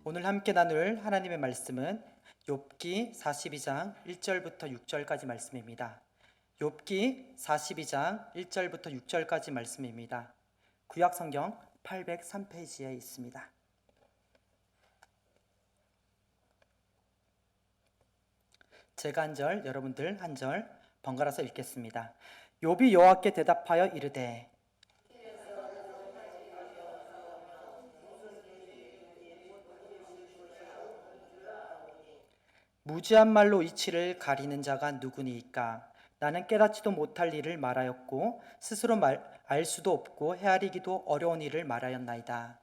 오늘 함께 나눌 하나님의 말씀은 욥기 42장 1절부터 6절까지 말씀입니다. 욥기 42장 1절부터 6절까지 말씀입니다. 구약성경 803페이지에 있습니다. 제가 한 절, 여러분들 한 절 번갈아서 읽겠습니다. 욥이 여호와께 대답하여 이르되 무지한 말로 이치를 가리는 자가 누구니이까? 나는 깨닫지도 못할 일을 말하였고 스스로 알 수도 없고 헤아리기도 어려운 일을 말하였나이다.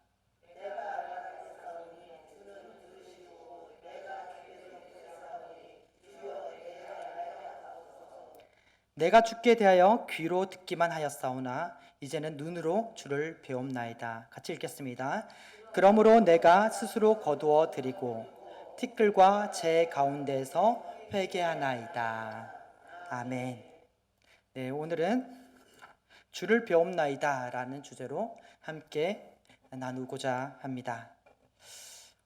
내가 주께 대하여 귀로 듣기만 하였사오나 이제는 눈으로 주를 배움나이다. 같이 읽겠습니다. 그러므로 내가 스스로 거두어 드리고 티끌과 제 가운데에서 회개하나이다. 아멘. 네, 오늘은 주를 배움나이다 라는 주제로 함께 나누고자 합니다.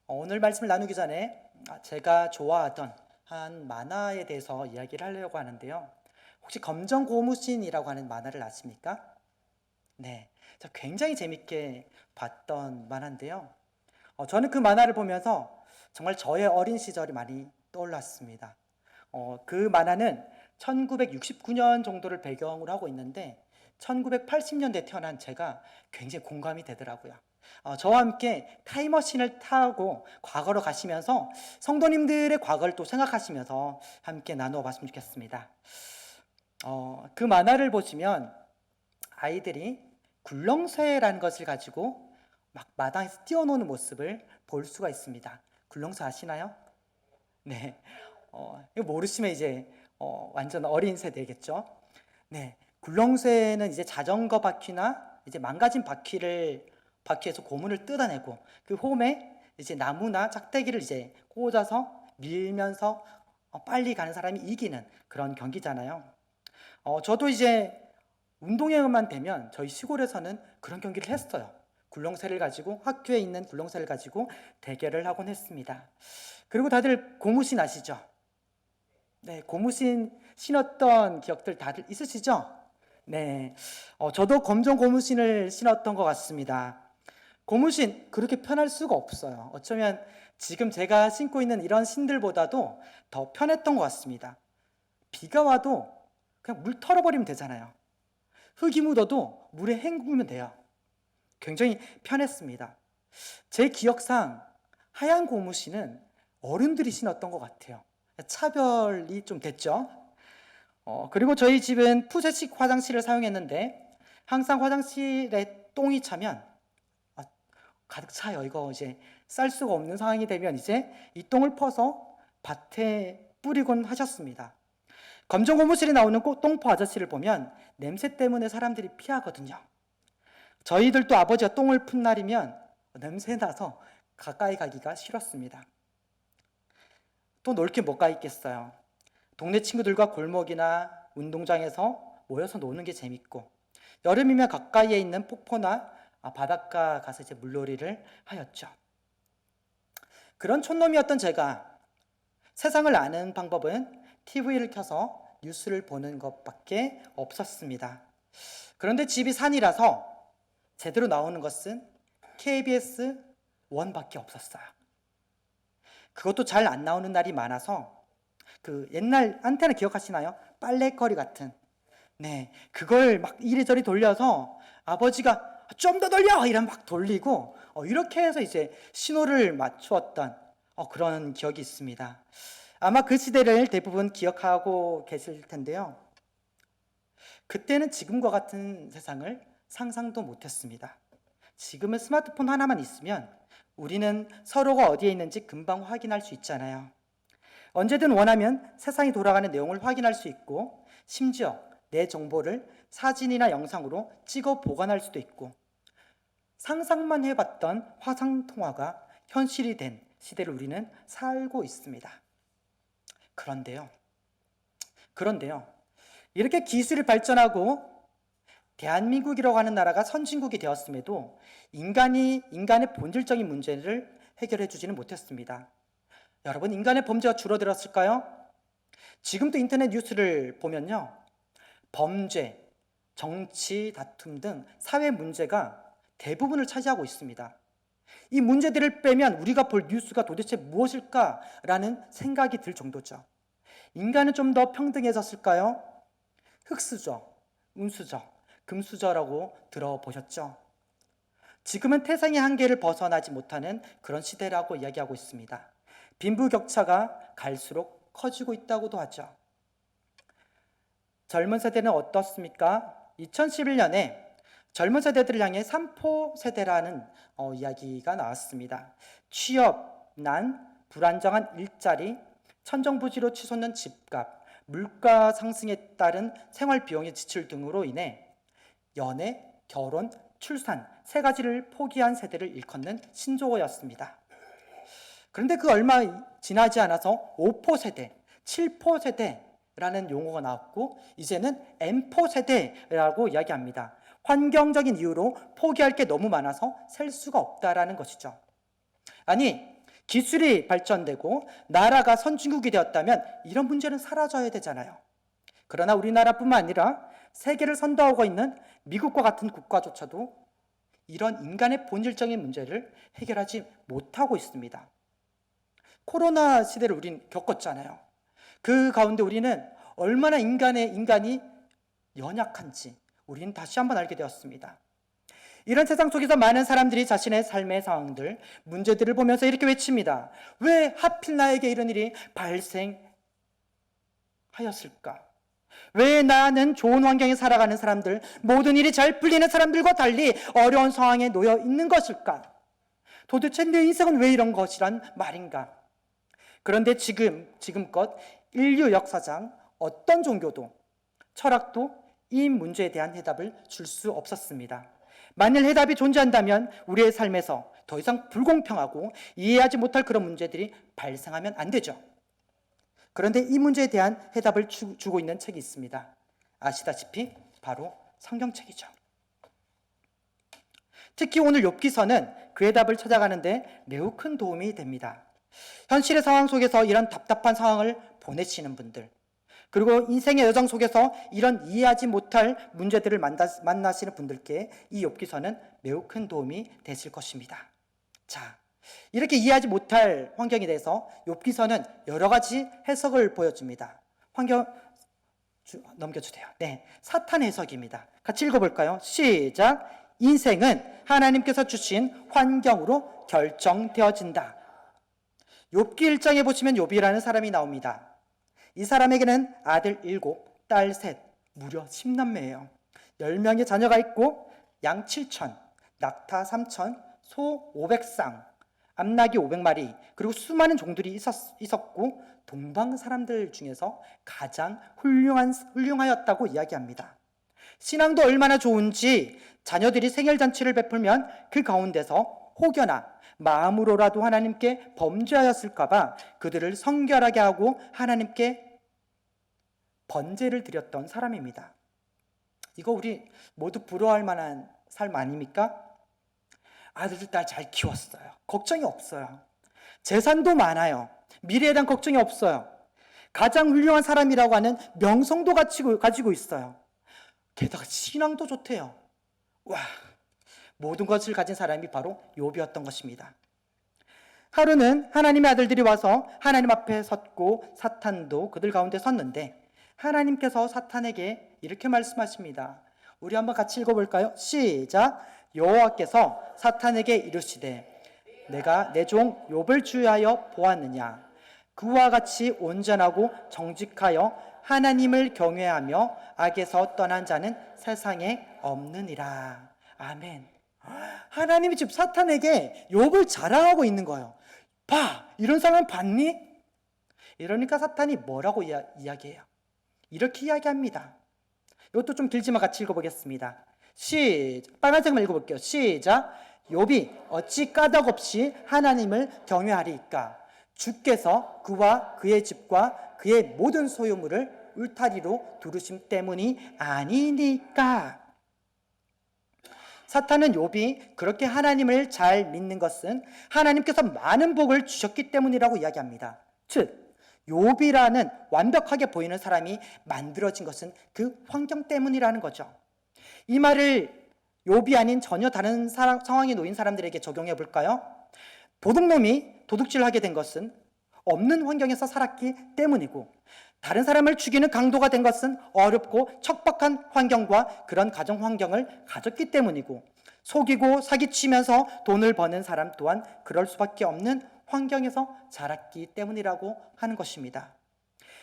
오늘 말씀을 나누기 전에 제가 좋아하던 한 만화에 대해서 이야기를 하려고 하는데요. 혹시 검정고무신이라고 하는 만화를 아십니까? 네, 저 굉장히 재밌게 봤던 만화인데요. 저는 그 만화를 보면서 정말 저의 어린 시절이 많이 떠올랐습니다. 그 만화는 1969년 정도를 배경으로 하고 있는데 1980년대에 태어난 제가 굉장히 공감이 되더라고요. 저와 함께 타임머신을 타고 과거로 가시면서 성도님들의 과거를 또 생각하시면서 함께 나누어 봤으면 좋겠습니다. 그 만화를 보시면 아이들이 굴렁쇠라는 것을 가지고 막 마당에서 뛰어노는 모습을 볼 수가 있습니다. 굴렁쇠 아시나요? 네. 이거 모르시면 이제 완전 어린 세대겠죠. 네. 굴렁쇠는 이제 자전거 바퀴나 이제 망가진 바퀴에서 고무를 뜯어내고 그 홈에 이제 나무나 짝대기를 이제 꽂아서 밀면서 빨리 가는 사람이 이기는 그런 경기잖아요. 저도 이제 운동회만 되면 저희 시골에서는 그런 경기를 했어요. 굴렁쇠를 가지고 학교에 있는 굴렁쇠를 가지고 대결을 하곤 했습니다. 그리고 다들 고무신 아시죠? 네, 고무신 신었던 기억들 다들 있으시죠? 네, 저도 검정 고무신을 신었던 것 같습니다. 고무신 그렇게 편할 수가 없어요. 어쩌면 지금 제가 신고 있는 이런 신들보다도 더 편했던 것 같습니다. 비가 와도 그냥 물 털어버리면 되잖아요. 흙이 묻어도 물에 헹구면 돼요. 굉장히 편했습니다. 제 기억상 하얀 고무신은 어른들이 신었던 것 같아요. 차별이 좀 됐죠. 그리고 저희 집은 푸세식 화장실을 사용했는데 항상 화장실에 똥이 차면 가득 차요. 이거 이제 쌀 수가 없는 상황이 되면 이제 이 똥을 퍼서 밭에 뿌리곤 하셨습니다. 검정 고무실에 나오는 똥포 아저씨를 보면 냄새 때문에 사람들이 피하거든요. 저희들도 아버지가 똥을 푼 날이면 냄새 나서 가까이 가기가 싫었습니다. 또 놀 게 뭐가 있겠어요. 동네 친구들과 골목이나 운동장에서 모여서 노는 게 재밌고, 여름이면 가까이에 있는 폭포나 바닷가 가서 이제 물놀이를 하였죠. 그런 촌놈이었던 제가 세상을 아는 방법은 TV를 켜서 뉴스를 보는 것밖에 없었습니다. 그런데 집이 산이라서 제대로 나오는 것은 KBS 1밖에 없었어요. 그것도 잘 안 나오는 날이 많아서 그 옛날 안테나 기억하시나요? 빨래거리 같은. 네, 그걸 막 이리저리 돌려서 아버지가 좀 더 돌려! 이러면 막 돌리고 이렇게 해서 이제 신호를 맞추었던 그런 기억이 있습니다. 아마 그 시대를 대부분 기억하고 계실 텐데요. 그때는 지금과 같은 세상을 상상도 못했습니다. 지금은 스마트폰 하나만 있으면 우리는 서로가 어디에 있는지 금방 확인할 수 있잖아요. 언제든 원하면 세상이 돌아가는 내용을 확인할 수 있고 심지어 내 정보를 사진이나 영상으로 찍어 보관할 수도 있고 상상만 해봤던 화상통화가 현실이 된 시대를 우리는 살고 있습니다. 그런데요. 이렇게 기술이 발전하고 대한민국이라고 하는 나라가 선진국이 되었음에도 인간의 본질적인 문제를 해결해 주지는 못했습니다. 여러분, 인간의 범죄가 줄어들었을까요? 지금도 인터넷 뉴스를 보면요, 범죄, 정치 다툼 등 사회 문제가 대부분을 차지하고 있습니다. 이 문제들을 빼면 우리가 볼 뉴스가 도대체 무엇일까라는 생각이 들 정도죠. 인간은 좀 더 평등해졌을까요? 흙수저, 운수저, 금수저라고 들어보셨죠? 지금은 태생의 한계를 벗어나지 못하는 그런 시대라고 이야기하고 있습니다. 빈부격차가 갈수록 커지고 있다고도 하죠. 젊은 세대는 어떻습니까? 2011년에 젊은 세대들을 향해 3포 세대라는 이야기가 나왔습니다. 취업, 난, 불안정한 일자리, 천정부지로 치솟는 집값, 물가 상승에 따른 생활 비용의 지출 등으로 인해 연애, 결혼, 출산 세 가지를 포기한 세대를 일컫는 신조어였습니다. 그런데 그 얼마 지나지 않아서 5포 세대, 7포 세대라는 용어가 나왔고 이제는 M포 세대라고 이야기합니다. 환경적인 이유로 포기할 게 너무 많아서 셀 수가 없다라는 것이죠. 아니, 기술이 발전되고 나라가 선진국이 되었다면 이런 문제는 사라져야 되잖아요. 그러나 우리나라뿐만 아니라 세계를 선도하고 있는 미국과 같은 국가조차도 이런 인간의 본질적인 문제를 해결하지 못하고 있습니다. 코로나 시대를 우린 겪었잖아요. 그 가운데 우리는 얼마나 인간이 연약한지 우리는 다시 한번 알게 되었습니다. 이런 세상 속에서 많은 사람들이 자신의 삶의 상황들, 문제들을 보면서 이렇게 외칩니다. 왜 하필 나에게 이런 일이 발생하였을까? 왜 나는 좋은 환경에 살아가는 사람들, 모든 일이 잘 풀리는 사람들과 달리 어려운 상황에 놓여 있는 것일까? 도대체 내 인생은 왜 이런 것이란 말인가? 그런데 지금껏 인류 역사상 어떤 종교도, 철학도 이 문제에 대한 해답을 줄 수 없었습니다. 만일 해답이 존재한다면 우리의 삶에서 더 이상 불공평하고 이해하지 못할 그런 문제들이 발생하면 안 되죠. 그런데 이 문제에 대한 해답을 주고 있는 책이 있습니다. 아시다시피 바로 성경책이죠. 특히 오늘 욥기서는 그 해답을 찾아가는데 매우 큰 도움이 됩니다. 현실의 상황 속에서 이런 답답한 상황을 보내시는 분들, 그리고 인생의 여정 속에서 이런 이해하지 못할 문제들을 만나시는 분들께 이 욥기서는 매우 큰 도움이 되실 것입니다. 자, 이렇게 이해하지 못할 환경에 대해서 욥기서는 여러 가지 해석을 보여줍니다. 넘겨주세요. 네, 사탄 해석입니다. 같이 읽어볼까요? 시작. 인생은 하나님께서 주신 환경으로 결정되어진다. 욥기 1장에 보시면 욥이라는 사람이 나옵니다. 이 사람에게는 아들 7, 딸 3, 무려 10남매예요. 10명의 자녀가 있고 양 7천, 낙타 3천, 소 500쌍, 암나귀 500마리, 그리고 수많은 종들이 있었고 동방 사람들 중에서 가장 훌륭하였다고 이야기합니다. 신앙도 얼마나 좋은지 자녀들이 생일잔치를 베풀면 그 가운데서 혹여나 마음으로라도 하나님께 범죄하였을까 봐 그들을 성결하게 하고 하나님께 번제를 드렸던 사람입니다. 이거 우리 모두 부러워할 만한 삶 아닙니까? 아들, 딸 잘 키웠어요. 걱정이 없어요. 재산도 많아요. 미래에 대한 걱정이 없어요. 가장 훌륭한 사람이라고 하는 명성도 가지고 있어요. 게다가 신앙도 좋대요. 와, 모든 것을 가진 사람이 바로 욥이었던 것입니다. 하루는 하나님의 아들들이 와서 하나님 앞에 섰고 사탄도 그들 가운데 섰는데 하나님께서 사탄에게 이렇게 말씀하십니다. 우리 한번 같이 읽어볼까요? 시작. 여호와께서 사탄에게 이르시되 내가 내 종 욥을 주의하여 보았느냐? 그와 같이 온전하고 정직하여 하나님을 경외하며 악에서 떠난 자는 세상에 없느니라. 아멘. 하나님이 지금 사탄에게 욥을 자랑하고 있는 거예요. 봐, 이런 사람 봤니? 이러니까 사탄이 뭐라고 이야기해요? 이렇게 이야기합니다. 이것도 좀 길지만 같이 읽어보겠습니다. 빨간색만 읽어볼게요. 시작. 욥이 어찌 까닭없이 하나님을 경외하리이까? 주께서 그와 그의 집과 그의 모든 소유물을 울타리로 두르심 때문이 아니니까. 사탄은 욥이 그렇게 하나님을 잘 믿는 것은 하나님께서 많은 복을 주셨기 때문이라고 이야기합니다. 즉, 욥이라는 완벽하게 보이는 사람이 만들어진 것은 그 환경 때문이라는 거죠. 이 말을 욥이 아닌 전혀 다른 상황에 놓인 사람들에게 적용해 볼까요? 도둑놈이 도둑질을 하게 된 것은 없는 환경에서 살았기 때문이고, 다른 사람을 죽이는 강도가 된 것은 어렵고 척박한 환경과 그런 가정 환경을 가졌기 때문이고, 속이고 사기치면서 돈을 버는 사람 또한 그럴 수밖에 없는 환경에서 자랐기 때문이라고 하는 것입니다.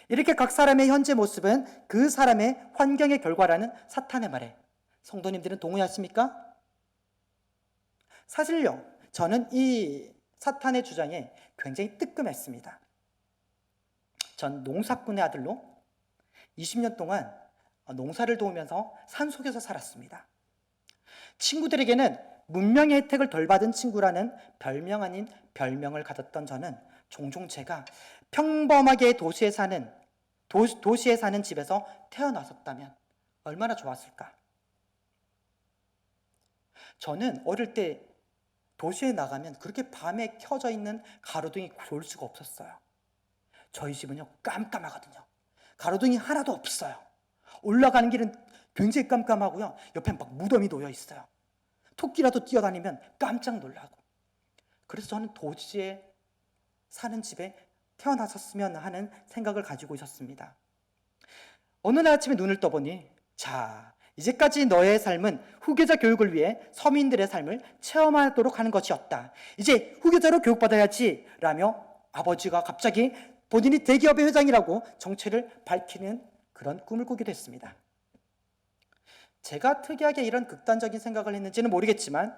이렇게 각 사람의 현재 모습은 그 사람의 환경의 결과라는 사탄의 말에 성도님들은 동의하십니까? 사실요, 저는 이 사탄의 주장에 굉장히 뜨끔했습니다. 전 농사꾼의 아들로 20년 동안 농사를 도우면서 산속에서 살았습니다. 친구들에게는 문명의 혜택을 덜 받은 친구라는 별명 아닌 별명을 가졌던 저는 종종 제가 평범하게 도시에 사는 집에서 태어났었다면 얼마나 좋았을까. 저는 어릴 때 도시에 나가면 그렇게 밤에 켜져 있는 가로등이 볼 수가 없었어요. 저희 집은요, 깜깜하거든요. 가로등이 하나도 없어요. 올라가는 길은 굉장히 깜깜하고요, 옆에 막 무덤이 놓여 있어요. 토끼라도 뛰어다니면 깜짝 놀라고. 그래서 저는 도시에 사는 집에 태어났었으면 하는 생각을 가지고 있었습니다. 어느 날 아침에 눈을 떠보니, 자, 이제까지 너의 삶은 후계자 교육을 위해 서민들의 삶을 체험하도록 하는 것이었다. 이제 후계자로 교육받아야지 라며 아버지가 갑자기 본인이 대기업의 회장이라고 정체를 밝히는 그런 꿈을 꾸게 됐습니다. 제가 특이하게 이런 극단적인 생각을 했는지는 모르겠지만,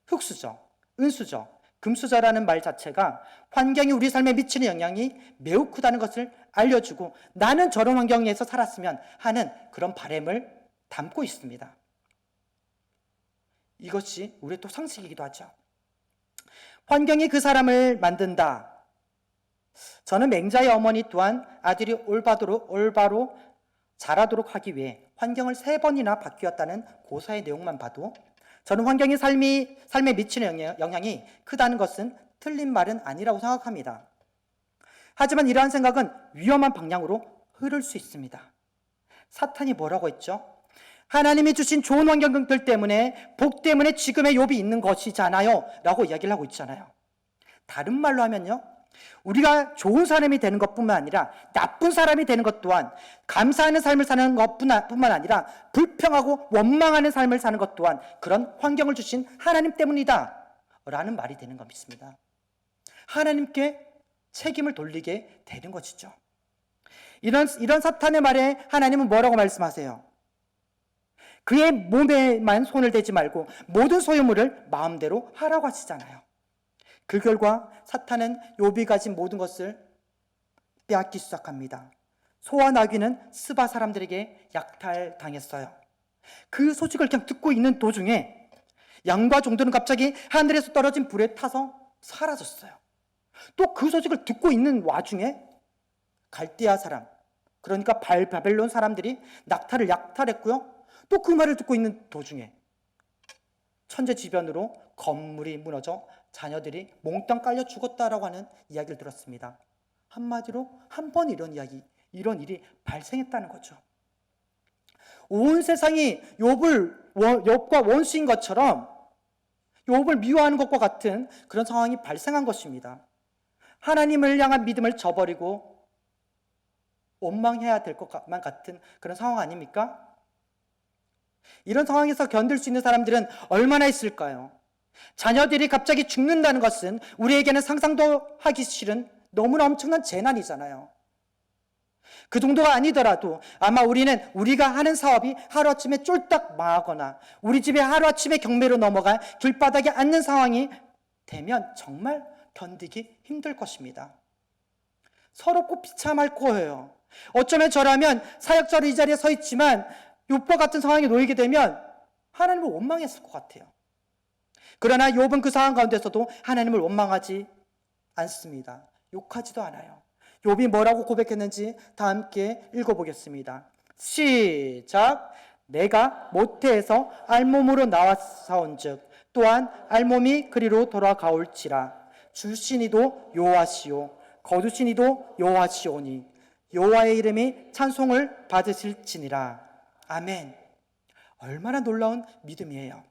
흙수저, 은수저, 금수저라는 말 자체가 환경이 우리 삶에 미치는 영향이 매우 크다는 것을 알려주고, 나는 저런 환경에서 살았으면 하는 그런 바람을 담고 있습니다. 이것이 우리의 또 상식이기도 하죠. 환경이 그 사람을 만든다. 저는 맹자의 어머니 또한 아들이 올바로 자라도록 하기 위해 환경을 3번이나 바뀌었다는 고사의 내용만 봐도 저는 환경이 삶에 미치는 영향이 크다는 것은 틀린 말은 아니라고 생각합니다. 하지만 이러한 생각은 위험한 방향으로 흐를 수 있습니다. 사탄이 뭐라고 했죠? 하나님이 주신 좋은 환경들 때문에, 복 때문에 지금의 욥이 있는 것이잖아요 라고 이야기를 하고 있잖아요. 다른 말로 하면요, 우리가 좋은 사람이 되는 것뿐만 아니라 나쁜 사람이 되는 것 또한, 감사하는 삶을 사는 것뿐만 아니라 불평하고 원망하는 삶을 사는 것 또한 그런 환경을 주신 하나님 때문이다 라는 말이 되는 것 믿습니다. 하나님께 책임을 돌리게 되는 것이죠. 이런 사탄의 말에 하나님은 뭐라고 말씀하세요? 그의 몸에만 손을 대지 말고 모든 소유물을 마음대로 하라고 하시잖아요. 그 결과 사탄은 욥이 가진 모든 것을 빼앗기 시작합니다. 소와 나귀는 스바 사람들에게 약탈당했어요. 그 소식을 그냥 듣고 있는 도중에 양과 종들은 갑자기 하늘에서 떨어진 불에 타서 사라졌어요. 또 그 소식을 듣고 있는 와중에 갈대아 사람, 그러니까 바벨론 사람들이 낙타를 약탈했고요. 또 그 말을 듣고 있는 도중에 천재지변으로 건물이 무너져 자녀들이 몽땅 깔려 죽었다라고 하는 이야기를 들었습니다. 한마디로 한 번 이런 일이 발생했다는 거죠. 온 세상이 욥과 원수인 것처럼 욥을 미워하는 것과 같은 그런 상황이 발생한 것입니다. 하나님을 향한 믿음을 저버리고 원망해야 될 것만 같은 그런 상황 아닙니까? 이런 상황에서 견딜 수 있는 사람들은 얼마나 있을까요? 자녀들이 갑자기 죽는다는 것은 우리에게는 상상도 하기 싫은 너무나 엄청난 재난이잖아요. 그 정도가 아니더라도 아마 우리가 하는 사업이 하루아침에 쫄딱 망하거나 우리 집에 하루아침에 경매로 넘어가 길바닥에 앉는 상황이 되면 정말 견디기 힘들 것입니다. 서럽고 비참할 거예요. 어쩌면 저라면 사역자로 이 자리에 서 있지만 욥과 같은 상황에 놓이게 되면 하나님을 원망했을 것 같아요. 그러나 욥은 그 상황 가운데서도 하나님을 원망하지 않습니다. 욕하지도 않아요. 욥이 뭐라고 고백했는지 다 함께 읽어보겠습니다. 시작! 내가 모태에서 알몸으로 나왔사온즉 또한 알몸이 그리로 돌아가올지라. 주시니도 여호와시요 거두시니도 여호와시오니 여호와의 이름이 찬송을 받으실지니라. 아멘. 얼마나 놀라운 믿음이에요.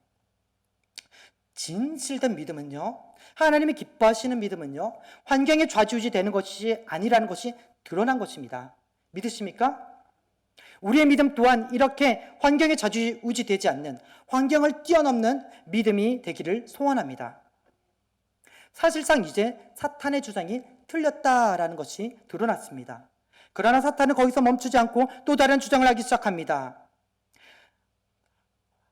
진실된 믿음은요, 하나님이 기뻐하시는 믿음은요, 환경에 좌지우지 되는 것이 아니라는 것이 드러난 것입니다. 믿으십니까? 우리의 믿음 또한 이렇게 환경에 좌지우지 되지 않는, 환경을 뛰어넘는 믿음이 되기를 소원합니다. 사실상 이제 사탄의 주장이 틀렸다라는 것이 드러났습니다. 그러나 사탄은 거기서 멈추지 않고 또 다른 주장을 하기 시작합니다.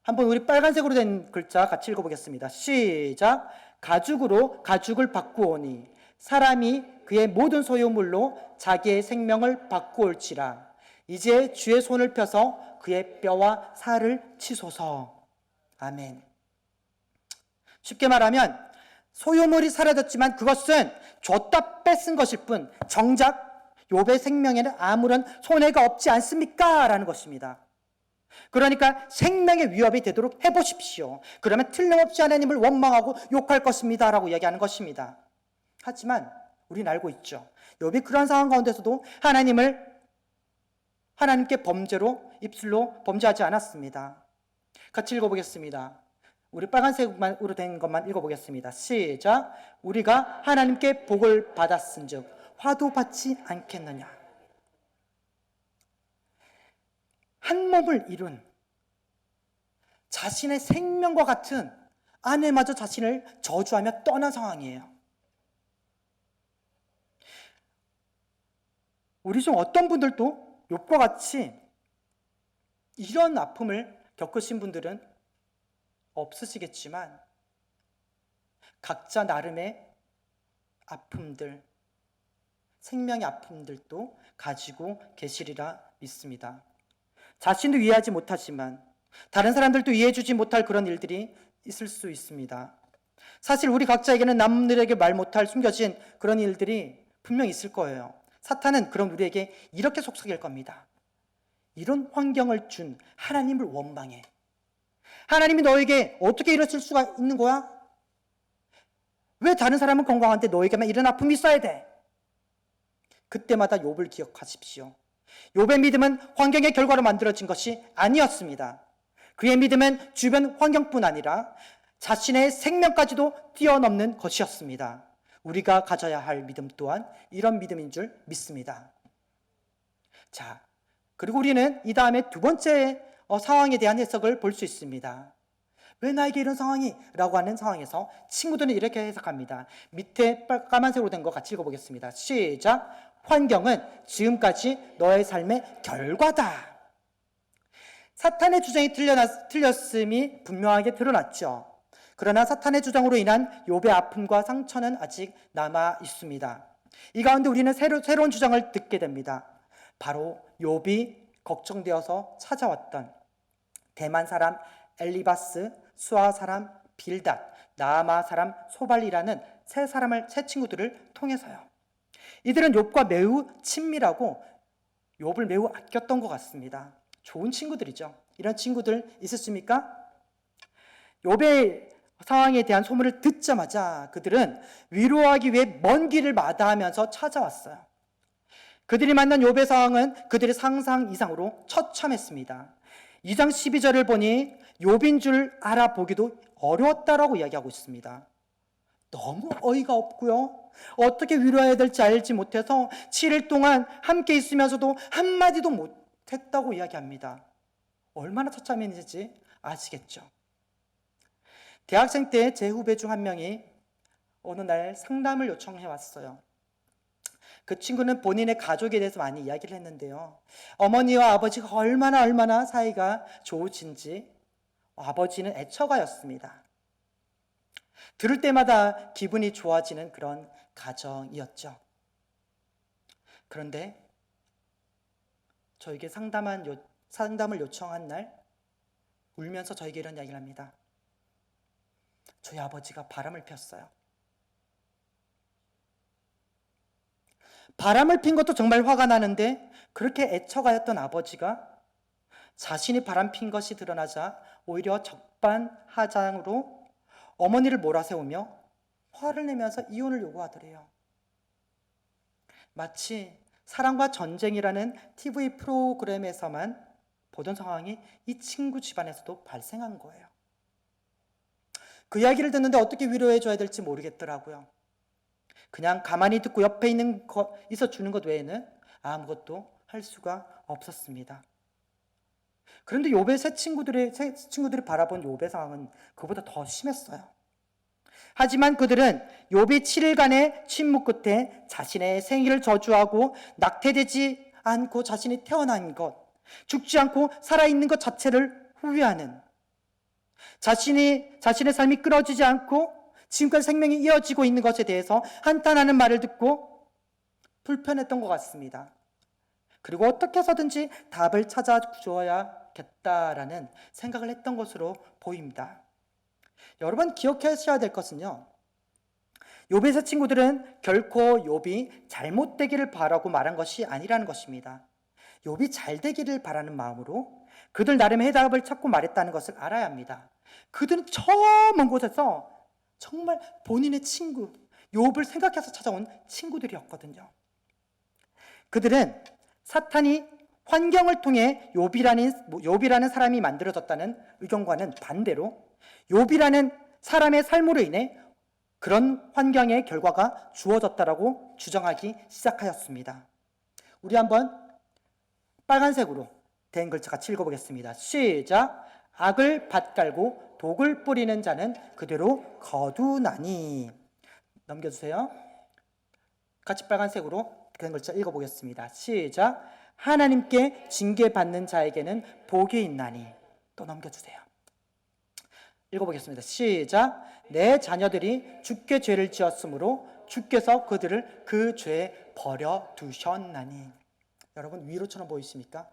한번 우리 빨간색으로 된 글자 같이 읽어보겠습니다. 시작. 가죽으로 가죽을 바꾸오니 사람이 그의 모든 소유물로 자기의 생명을 바꾸올지라. 이제 주의 손을 펴서 그의 뼈와 살을 치소서. 아멘. 쉽게 말하면 소유물이 사라졌지만 그것은 줬다 뺏은 것일 뿐 정작 욥의 생명에는 아무런 손해가 없지 않습니까? 라는 것입니다. 그러니까 생명의 위협이 되도록 해보십시오. 그러면 틀림없이 하나님을 원망하고 욕할 것입니다 라고 이야기하는 것입니다. 하지만 우리는 알고 있죠. 욥이 그런 상황 가운데서도 하나님께 입술로 범죄하지 않았습니다. 같이 읽어보겠습니다. 우리 빨간색으로 된 것만 읽어보겠습니다. 시작. 우리가 하나님께 복을 받았은즉 화도 받지 않겠느냐. 한 몸을 이룬 자신의 생명과 같은 아내마저 자신을 저주하며 떠난 상황이에요. 우리 중 어떤 분들도 욥과 같이 이런 아픔을 겪으신 분들은 없으시겠지만 각자 나름의 아픔들, 생명의 아픔들도 가지고 계시리라 믿습니다. 자신도 이해하지 못하지만 다른 사람들도 이해해주지 못할 그런 일들이 있을 수 있습니다. 사실 우리 각자에게는 남들에게 말 못할 숨겨진 그런 일들이 분명 있을 거예요. 사탄은 그럼 우리에게 이렇게 속삭일 겁니다. 이런 환경을 준 하나님을 원망해. 하나님이 너에게 어떻게 이러실 수가 있는 거야? 왜 다른 사람은 건강한데 너에게만 이런 아픔이 있어야 돼? 그때마다 욥을 기억하십시오. 욥의 믿음은 환경의 결과로 만들어진 것이 아니었습니다. 그의 믿음은 주변 환경뿐 아니라 자신의 생명까지도 뛰어넘는 것이었습니다. 우리가 가져야 할 믿음 또한 이런 믿음인 줄 믿습니다. 자, 그리고 우리는 이 다음에 두 번째 상황에 대한 해석을 볼 수 있습니다. 왜 나에게 이런 상황이? 라고 하는 상황에서 친구들은 이렇게 해석합니다. 밑에 까만색으로 된 거 같이 읽어보겠습니다. 시작. 환경은 지금까지 너의 삶의 결과다. 사탄의 주장이 틀렸음이 분명하게 드러났죠. 그러나 사탄의 주장으로 인한 욥의 아픔과 상처는 아직 남아 있습니다. 이 가운데 우리는 새로운 주장을 듣게 됩니다. 바로 욥이 걱정되어서 찾아왔던 대만 사람 엘리바스, 수아 사람 빌닷, 나아마 사람 소발이라는 세 친구들을 통해서요. 이들은 욥과 매우 친밀하고 욥을 매우 아꼈던 것 같습니다. 좋은 친구들이죠. 이런 친구들 있으십니까? 욥의 상황에 대한 소문을 듣자마자 그들은 위로하기 위해 먼 길을 마다하면서 찾아왔어요. 그들이 만난 욥의 상황은 그들의 상상 이상으로 처참했습니다. 2장 12절을 보니 욥인 줄 알아보기도 어려웠다라고 이야기하고 있습니다. 너무 어이가 없고요. 어떻게 위로해야 될지 알지 못해서 7일 동안 함께 있으면서도 한마디도 못했다고 이야기합니다. 얼마나 처참했는지 아시겠죠? 대학생 때 제 후배 중 한 명이 어느 날 상담을 요청해 왔어요. 그 친구는 본인의 가족에 대해서 많이 이야기를 했는데요. 어머니와 아버지가 얼마나 사이가 좋으신지 아버지는 애처가였습니다. 들을 때마다 기분이 좋아지는 그런 가정이었죠. 그런데 저에게 상담을 요청한 날 울면서 저에게 이런 이야기를 합니다. 저희 아버지가 바람을 폈어요. 바람을 핀 것도 정말 화가 나는데 그렇게 애처가였던 아버지가 자신이 바람핀 것이 드러나자 오히려 적반하장으로 어머니를 몰아세우며 화를 내면서 이혼을 요구하더래요. 마치 사랑과 전쟁이라는 TV 프로그램에서만 보던 상황이 이 친구 집안에서도 발생한 거예요. 그 이야기를 듣는데 어떻게 위로해 줘야 될지 모르겠더라고요. 그냥 가만히 듣고 옆에 있어 주는 것 외에는 아무것도 할 수가 없었습니다. 그런데 욥의 세 친구들이 바라본 욥의 상황은 그보다 더 심했어요. 하지만 그들은 욥이 7일간의 침묵 끝에 자신의 생일을 저주하고 낙태되지 않고 자신이 태어난 것, 죽지 않고 살아있는 것 자체를 후회하는, 자신의 삶이 끊어지지 않고 지금까지 생명이 이어지고 있는 것에 대해서 한탄하는 말을 듣고 불편했던 것 같습니다. 그리고 어떻게 해서든지 답을 찾아주어야겠다라는 생각을 했던 것으로 보입니다. 여러분 기억하셔야 될 것은요, 욥의 세 친구들은 결코 욥이 잘못되기를 바라고 말한 것이 아니라는 것입니다. 욥이 잘되기를 바라는 마음으로 그들 나름의 해답을 찾고 말했다는 것을 알아야 합니다. 그들은 저 먼 곳에서 정말 본인의 친구, 욥을 생각해서 찾아온 친구들이었거든요. 그들은 사탄이 환경을 통해 욥이라는 사람이 만들어졌다는 의견과는 반대로 욥이라는 사람의 삶으로 인해 그런 환경의 결과가 주어졌다라고 주장하기 시작하였습니다. 우리 한번 빨간색으로 된 글자 같이 읽어보겠습니다. 시작. 악을 밭갈고 독을 뿌리는 자는 그대로 거두나니. 넘겨주세요. 같이 빨간색으로 된 글자 읽어보겠습니다. 시작. 하나님께 징계받는 자에게는 복이 있나니. 또 넘겨주세요. 읽어보겠습니다. 시작. 내 자녀들이 주께 죄를 지었으므로 주께서 그들을 그 죄에 버려두셨나니. 여러분 위로처럼 보이십니까?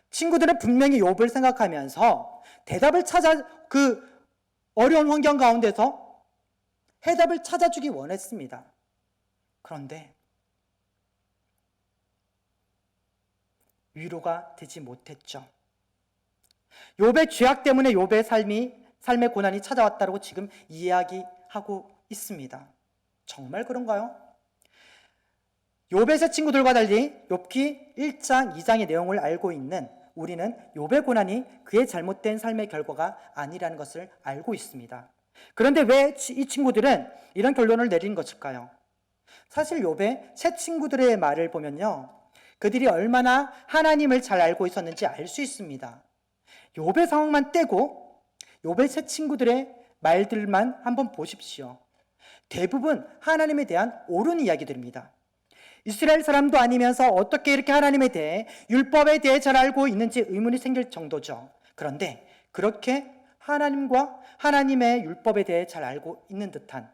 친구들은 분명히 욥을 생각하면서 대답을 그 어려운 환경 가운데서 해답을 찾아주기 원했습니다. 그런데 위로가 되지 못했죠. 욥의 죄악 때문에 욥의 삶의 고난이 찾아왔다고 지금 이야기하고 있습니다. 정말 그런가요? 욥의 세 친구들과 달리 욥기 1장, 2장의 내용을 알고 있는 우리는 욥의 고난이 그의 잘못된 삶의 결과가 아니라는 것을 알고 있습니다. 그런데 왜 이 친구들은 이런 결론을 내린 것일까요? 사실 욥의 세 친구들의 말을 보면요, 그들이 얼마나 하나님을 잘 알고 있었는지 알 수 있습니다. 욥의 상황만 떼고 욥의 세 친구들의 말들만 한번 보십시오. 대부분 하나님에 대한 옳은 이야기들입니다. 이스라엘 사람도 아니면서 어떻게 이렇게 하나님에 대해, 율법에 대해 잘 알고 있는지 의문이 생길 정도죠. 그런데 그렇게 하나님과 하나님의 율법에 대해 잘 알고 있는 듯한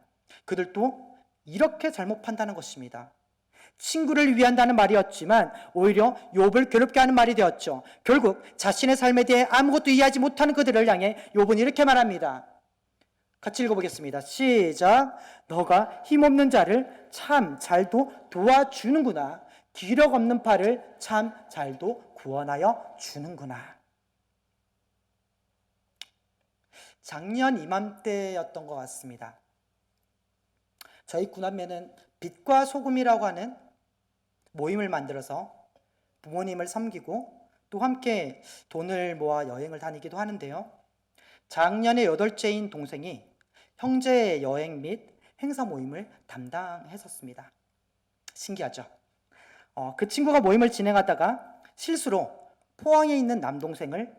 그들도 이렇게 잘못 판단한 것입니다. 친구를 위한다는 말이었지만 오히려 욥을 괴롭게 하는 말이 되었죠. 결국 자신의 삶에 대해 아무것도 이해하지 못하는 그들을 향해 욥은 이렇게 말합니다. 같이 읽어보겠습니다. 시작. 너가 힘없는 자를 참 잘도 도와주는구나. 기력 없는 팔을 참 잘도 구원하여 주는구나. 작년 이맘때였던 것 같습니다. 저희 구남매는 빛과 소금이라고 하는 모임을 만들어서 부모님을 섬기고 또 함께 돈을 모아 여행을 다니기도 하는데요. 작년에 8째인 동생이 형제의 여행 및 행사 모임을 담당했었습니다. 신기하죠? 그 친구가 모임을 진행하다가 실수로 포항에 있는 남동생을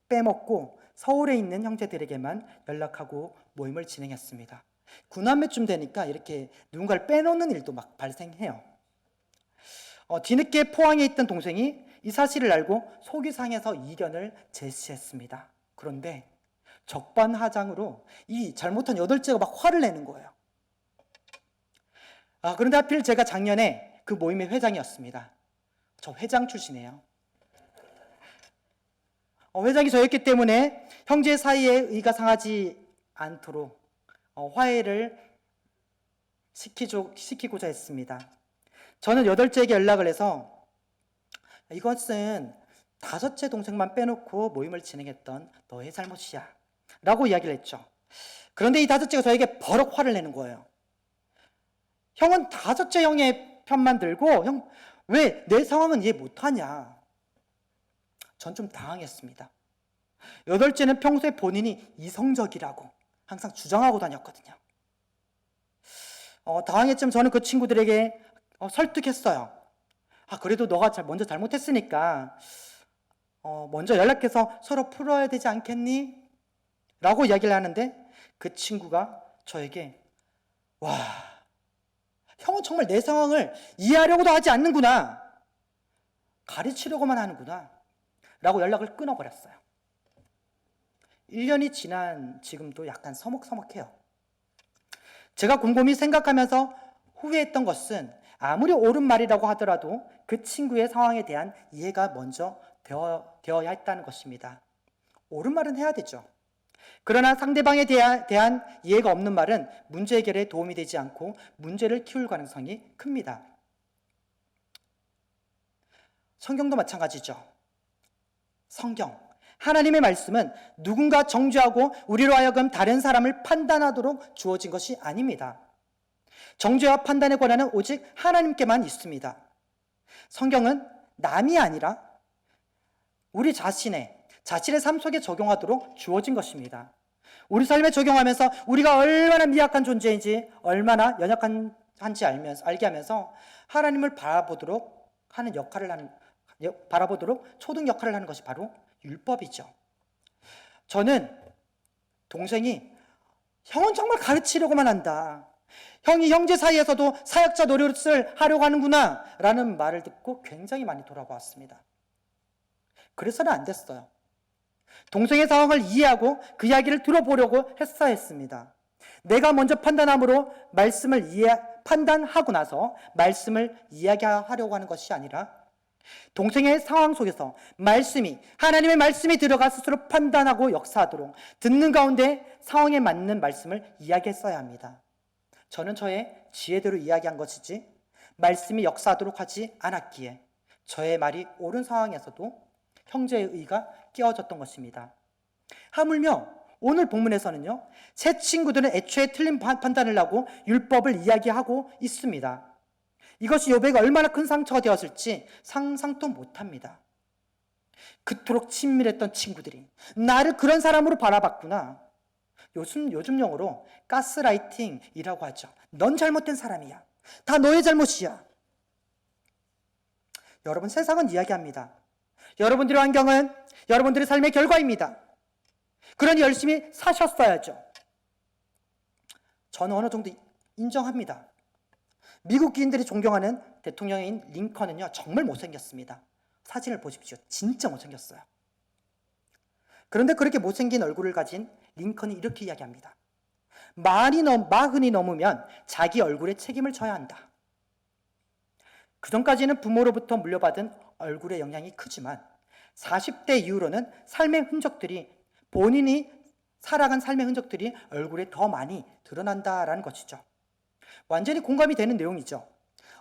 빼먹고 서울에 있는 형제들에게만 연락하고 모임을 진행했습니다. 구남매쯤 되니까 이렇게 누군가를 빼놓는 일도 막 발생해요. 뒤늦게 포항에 있던 동생이 이 사실을 알고 속이 상해서 이견을 제시했습니다. 그런데 적반하장으로 이 잘못한 8째가 막 화를 내는 거예요. 그런데 하필 제가 작년에 그 모임의 회장이었습니다. 저 회장 출신이에요. 회장이 저였기 때문에 형제 사이에 의가 상하지 않도록 화해를 시키고자 했습니다. 저는 8째에게 연락을 해서 이것은 다섯째 동생만 빼놓고 모임을 진행했던 너의 잘못이야 라고 이야기를 했죠. 그런데 이 다섯째가 저에게 버럭 화를 내는 거예요. 형은 다섯째 형의 편만 들고 형 왜 내 상황은 이해 못하냐. 전 좀 당황했습니다. 여덟째는 평소에 본인이 이성적이라고 항상 주장하고 다녔거든요. 당황했지만 저는 그 친구들에게 설득했어요. 그래도 너가 먼저 잘못했으니까 먼저 연락해서 서로 풀어야 되지 않겠니? 라고 이야기를 하는데 그 친구가 저에게 와, 형은 정말 내 상황을 이해하려고도 하지 않는구나. 가르치려고만 하는구나. 라고 연락을 끊어버렸어요. 1년이 지난 지금도 약간 서먹서먹해요. 제가 곰곰이 생각하면서 후회했던 것은 아무리 옳은 말이라고 하더라도 그 친구의 상황에 대한 이해가 먼저 되어야 했다는 것입니다. 옳은 말은 해야 되죠. 그러나 상대방에 대한 이해가 없는 말은 문제 해결에 도움이 되지 않고 문제를 키울 가능성이 큽니다. 성경도 마찬가지죠. 성경, 하나님의 말씀은 누군가 정죄하고 우리로 하여금 다른 사람을 판단하도록 주어진 것이 아닙니다. 정죄와 판단의 권한은 오직 하나님께만 있습니다. 성경은 남이 아니라 우리 자신의 삶 속에 적용하도록 주어진 것입니다. 우리 삶에 적용하면서 우리가 얼마나 미약한 존재인지 얼마나 연약한지 알게 하면서 하나님을 바라보도록 초등 역할을 하는 것이 바로 율법이죠. 저는 동생이 형은 정말 가르치려고만 한다. 형이 형제 사이에서도 사역자 노릇을 하려고 하는구나 라는 말을 듣고 굉장히 많이 돌아보았습니다. 그래서는 안 됐어요. 동생의 상황을 이해하고 그 이야기를 들어보려고 했어야 했습니다. 내가 먼저 판단함으로 판단하고 나서 말씀을 이야기하려고 하는 것이 아니라 동생의 상황 속에서 하나님의 말씀이 들어가 스스로 판단하고 역사하도록 듣는 가운데 상황에 맞는 말씀을 이야기했어야 합니다. 저는 저의 지혜대로 이야기한 것이지 말씀이 역사하도록 하지 않았기에 저의 말이 옳은 상황에서도 형제의 의가 깨어졌던 것입니다. 하물며 오늘 본문에서는요, 새 친구들은 애초에 틀린 판단을 하고 율법을 이야기하고 있습니다. 이것이 욥에게 얼마나 큰 상처가 되었을지 상상도 못합니다. 그토록 친밀했던 친구들이 나를 그런 사람으로 바라봤구나. 요즘 용어로 가스라이팅이라고 하죠. 넌 잘못된 사람이야. 다 너의 잘못이야. 여러분, 세상은 이야기합니다. 여러분들의 환경은 여러분들의 삶의 결과입니다. 그러니 열심히 사셨어야죠. 저는 어느 정도 인정합니다. 미국인들이 존경하는 대통령인 링컨은요, 정말 못생겼습니다. 사진을 보십시오. 진짜 못생겼어요. 그런데 그렇게 못생긴 얼굴을 가진 링컨이 이렇게 이야기합니다. 마흔이 넘으면 자기 얼굴에 책임을 져야 한다. 그전까지는 부모로부터 물려받은 얼굴의 영향이 크지만 40대 이후로는 본인이 살아간 삶의 흔적들이 얼굴에 더 많이 드러난다라는 것이죠. 완전히 공감이 되는 내용이죠.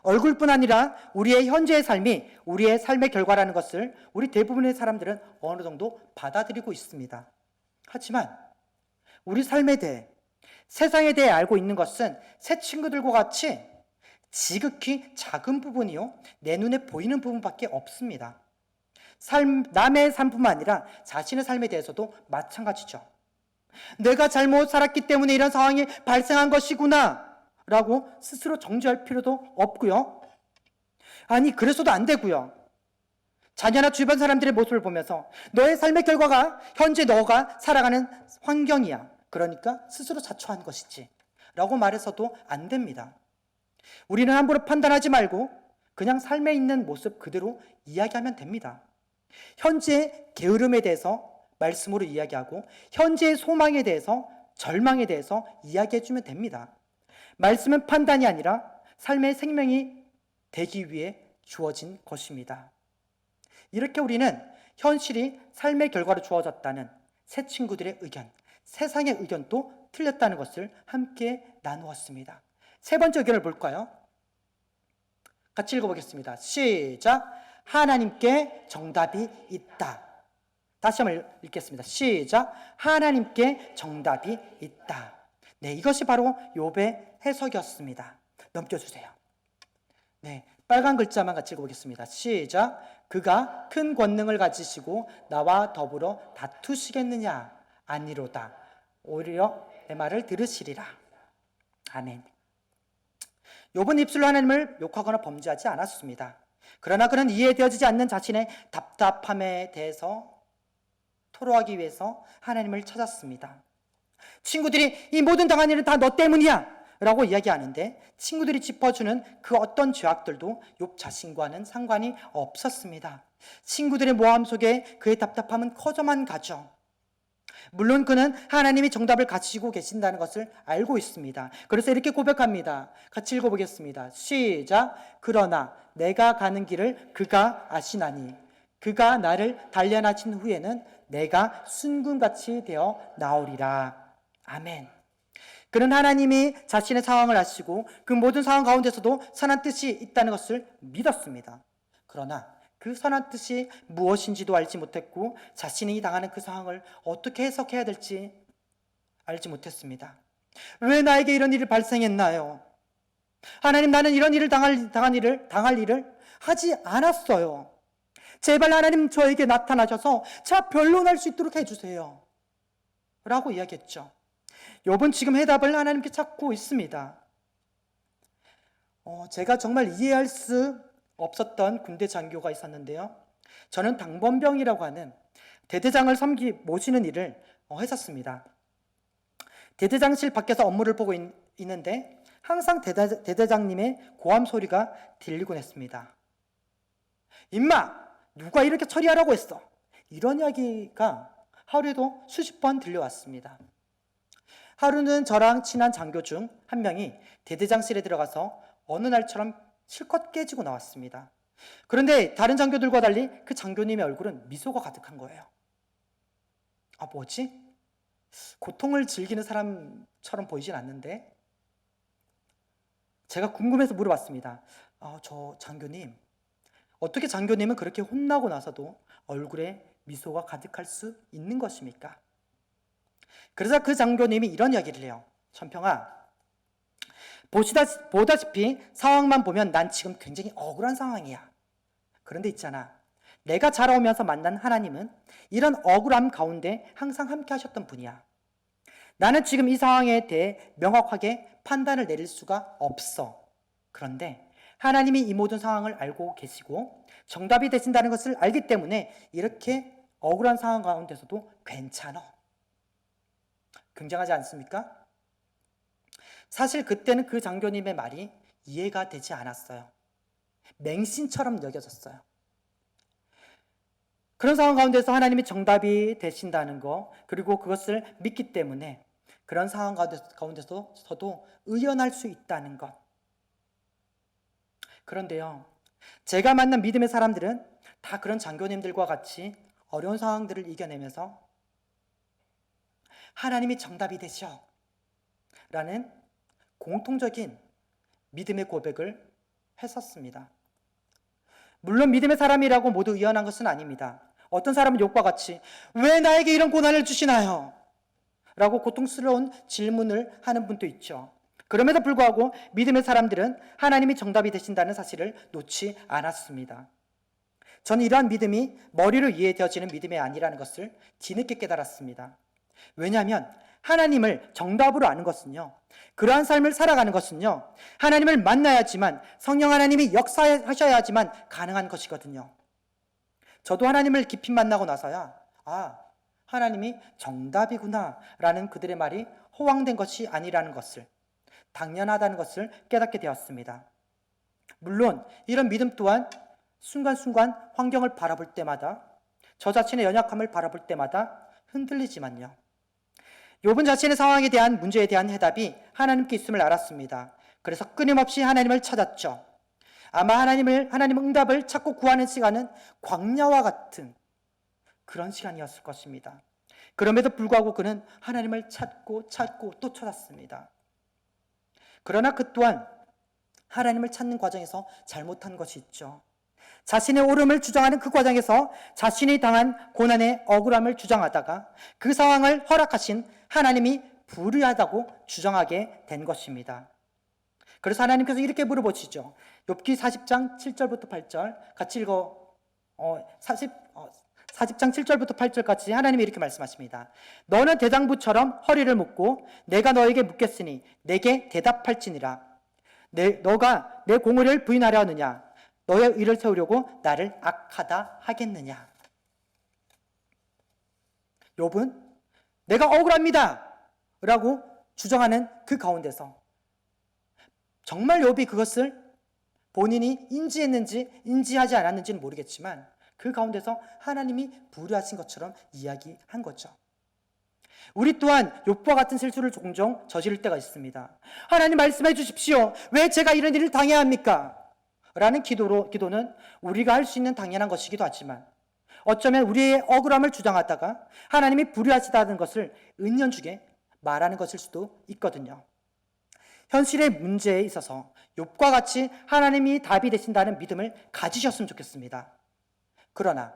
얼굴뿐 아니라 우리의 현재의 삶이 우리의 삶의 결과라는 것을 우리 대부분의 사람들은 어느 정도 받아들이고 있습니다. 하지만 우리 삶에 대해, 세상에 대해 알고 있는 것은 새 친구들과 같이 지극히 작은 부분이요, 내 눈에 보이는 부분밖에 없습니다. 남의 삶뿐만 아니라 자신의 삶에 대해서도 마찬가지죠. 내가 잘못 살았기 때문에 이런 상황이 발생한 것이구나 라고 스스로 정죄할 필요도 없고요. 아니, 그래서도 안 되고요. 자녀나 주변 사람들의 모습을 보면서 너의 삶의 결과가 현재 너가 살아가는 환경이야. 그러니까 스스로 자초한 것이지 라고 말해서도 안 됩니다. 우리는 함부로 판단하지 말고 그냥 삶에 있는 모습 그대로 이야기하면 됩니다. 현재의 게으름에 대해서 말씀으로 이야기하고 현재의 소망에 대해서, 절망에 대해서 이야기해주면 됩니다. 말씀은 판단이 아니라 삶의 생명이 되기 위해 주어진 것입니다. 이렇게 우리는 현실이 삶의 결과로 주어졌다는 새 친구들의 의견, 세상의 의견도 틀렸다는 것을 함께 나누었습니다. 세 번째 의견을 볼까요? 같이 읽어보겠습니다. 시작! 하나님께 정답이 있다. 다시 한번 읽겠습니다. 시작. 하나님께 정답이 있다. 네, 이것이 바로 욥의 해석이었습니다. 넘겨주세요. 네, 빨간 글자만 같이 읽어보겠습니다. 시작. 그가 큰 권능을 가지시고 나와 더불어 다투시겠느냐? 아니로다. 오히려 내 말을 들으시리라. 아멘. 욥은 입술로 하나님을 욕하거나 범죄하지 않았습니다. 그러나 그는 이해되어지지 않는 자신의 답답함에 대해서 토로하기 위해서 하나님을 찾았습니다. 친구들이 이 모든 당한 일은 다 너 때문이야 라고 이야기하는데 친구들이 짚어주는 그 어떤 죄악들도 욥 자신과는 상관이 없었습니다. 친구들의 모함 속에 그의 답답함은 커져만 가죠. 물론 그는 하나님이 정답을 가지고 계신다는 것을 알고 있습니다. 그래서 이렇게 고백합니다. 같이 읽어보겠습니다. 시작. 그러나 내가 가는 길을 그가 아시나니 그가 나를 단련하신 후에는 내가 순금같이 되어 나오리라. 아멘. 그는 하나님이 자신의 상황을 아시고 그 모든 상황 가운데서도 선한 뜻이 있다는 것을 믿었습니다. 그러나 그 선한 뜻이 무엇인지도 알지 못했고 자신이 당하는 그 상황을 어떻게 해석해야 될지 알지 못했습니다. 왜 나에게 이런 일이 발생했나요? 하나님, 나는 이런 일을 당할 일을 하지 않았어요. 제발 하나님 저에게 나타나셔서 자 변론할 수 있도록 해주세요 라고 이야기했죠. 욥은 지금 해답을 하나님께 찾고 있습니다. 제가 정말 이해할 수 없었던 군대 장교가 있었는데요. 저는 당번병이라고 하는 대대장을 모시는 일을 했었습니다. 대대장실 밖에서 업무를 보고 있는데 항상 대대장님의 고함 소리가 들리곤 했습니다. 임마! 누가 이렇게 처리하라고 했어? 이런 이야기가 하루에도 수십 번 들려왔습니다. 하루는 저랑 친한 장교 중 한 명이 대대장실에 들어가서 어느 날처럼 실컷 깨지고 나왔습니다. 그런데 다른 장교들과 달리 그 장교님의 얼굴은 미소가 가득한 거예요. 아, 뭐지? 고통을 즐기는 사람처럼 보이진 않는데? 제가 궁금해서 물어봤습니다. 저 장교님, 어떻게 장교님은 그렇게 혼나고 나서도 얼굴에 미소가 가득할 수 있는 것입니까? 그래서 그 장교님이 이런 이야기를 해요. 천평아, 보다시피 상황만 보면 난 지금 굉장히 억울한 상황이야. 그런데 있잖아, 내가 자라오면서 만난 하나님은 이런 억울함 가운데 항상 함께 하셨던 분이야. 나는 지금 이 상황에 대해 명확하게 판단을 내릴 수가 없어. 그런데 하나님이 이 모든 상황을 알고 계시고 정답이 되신다는 것을 알기 때문에 이렇게 억울한 상황 가운데서도 괜찮아. 굉장하지 않습니까? 사실 그때는 그 장교님의 말이 이해가 되지 않았어요. 맹신처럼 여겨졌어요. 그런 상황 가운데서 하나님이 정답이 되신다는 거, 그리고 그것을 믿기 때문에 그런 상황 가운데서도 의연할 수 있다는 것. 그런데요, 제가 만난 믿음의 사람들은 다 그런 장교님들과 같이 어려운 상황들을 이겨내면서 하나님이 정답이 되셔 라는 공통적인 믿음의 고백을 했었습니다. 물론 믿음의 사람이라고 모두 의연한 것은 아닙니다. 어떤 사람은 욥과 같이 왜 나에게 이런 고난을 주시나요? 라고 고통스러운 질문을 하는 분도 있죠. 그럼에도 불구하고 믿음의 사람들은 하나님이 정답이 되신다는 사실을 놓지 않았습니다. 저는 이러한 믿음이 머리로 이해되어지는 믿음이 아니라는 것을 뒤늦게 깨달았습니다. 왜냐하면 하나님을 정답으로 아는 것은요, 그러한 삶을 살아가는 것은요, 하나님을 만나야지만, 성령 하나님이 역사하셔야지만 가능한 것이거든요. 저도 하나님을 깊이 만나고 나서야 하나님이 정답이구나 라는 그들의 말이 허황된 것이 아니라는 것을, 당연하다는 것을 깨닫게 되었습니다. 물론 이런 믿음 또한 순간순간 환경을 바라볼 때마다, 저 자신의 연약함을 바라볼 때마다 흔들리지만요, 욥은 자신의 상황에 대한 문제에 대한 해답이 하나님께 있음을 알았습니다. 그래서 끊임없이 하나님을 찾았죠. 아마 하나님은 응답을 찾고 구하는 시간은 광야와 같은 그런 시간이었을 것입니다. 그럼에도 불구하고 그는 하나님을 찾고 또 찾았습니다. 그러나 그 또한 하나님을 찾는 과정에서 잘못한 것이 있죠. 자신의 옳음을 주장하는 그 과정에서 자신이 당한 고난의 억울함을 주장하다가 그 상황을 허락하신 하나님이 불의하다고 주장하게 된 것입니다. 그래서 하나님께서 이렇게 물어보시죠. 욥기 40장 7절부터 8절 같이 읽어. 40장 7절부터 8절까지 하나님이 이렇게 말씀하십니다. 너는 대장부처럼 허리를 묶고 내가 너에게 묻겠으니 내게 대답할지니라. 너가 내 공의를 부인하려 하느냐? 너의 의를 세우려고 나를 악하다 하겠느냐? 욥은 내가 억울합니다 라고 주장하는 그 가운데서 정말 욥이 그것을 본인이 인지했는지 인지하지 않았는지는 모르겠지만 그 가운데서 하나님이 불의하신 것처럼 이야기한 거죠. 우리 또한 욥과 같은 실수를 종종 저지를 때가 있습니다. 하나님 말씀해 주십시오. 왜 제가 이런 일을 당해야 합니까? 라는 기도는 우리가 할 수 있는 당연한 것이기도 하지만 어쩌면 우리의 억울함을 주장하다가 하나님이 불의하시다는 것을 은연중에 말하는 것일 수도 있거든요. 현실의 문제에 있어서 욥과 같이 하나님이 답이 되신다는 믿음을 가지셨으면 좋겠습니다. 그러나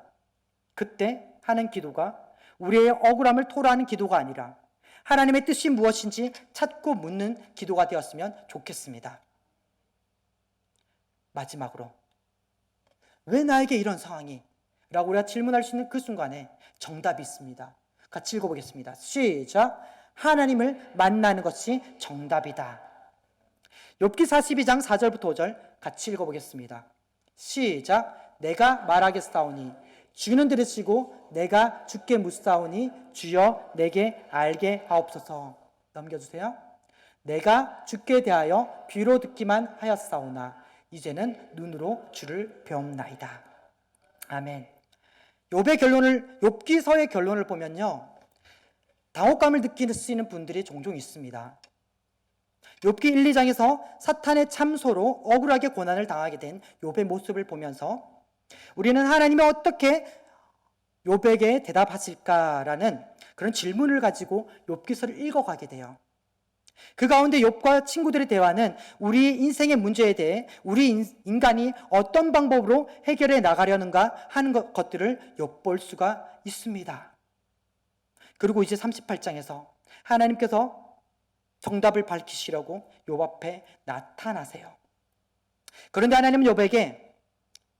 그때 하는 기도가 우리의 억울함을 토로하는 기도가 아니라 하나님의 뜻이 무엇인지 찾고 묻는 기도가 되었으면 좋겠습니다. 마지막으로 왜 나에게 이런 상황이? 라고 우리가 질문할 수 있는 그 순간에 정답이 있습니다. 같이 읽어보겠습니다. 시작. 하나님을 만나는 것이 정답이다. 욥기 42장 4절부터 5절 같이 읽어보겠습니다. 시작. 내가 말하겠사오니 주는 들으시고 내가 주께 묻사오니 주여 내게 알게 하옵소서. 넘겨주세요. 내가 주께 대하여 귀로 듣기만 하였사오나 이제는 눈으로 주를 배움나이다. 아멘. 욥기서의 결론을 보면요, 당혹감을 느낄 수 있는 분들이 종종 있습니다. 욥기 1, 2장에서 사탄의 참소로 억울하게 고난을 당하게 된 욥의 모습을 보면서 우리는 하나님이 어떻게 욥에게 대답하실까라는 그런 질문을 가지고 욥기서를 읽어가게 돼요. 그 가운데 욥과 친구들의 대화는 우리 인생의 문제에 대해 우리 인간이 어떤 방법으로 해결해 나가려는가 하는 것들을 엿볼 수가 있습니다. 그리고 이제 38장에서 하나님께서 정답을 밝히시려고 욥 앞에 나타나세요. 그런데 하나님은 욥에게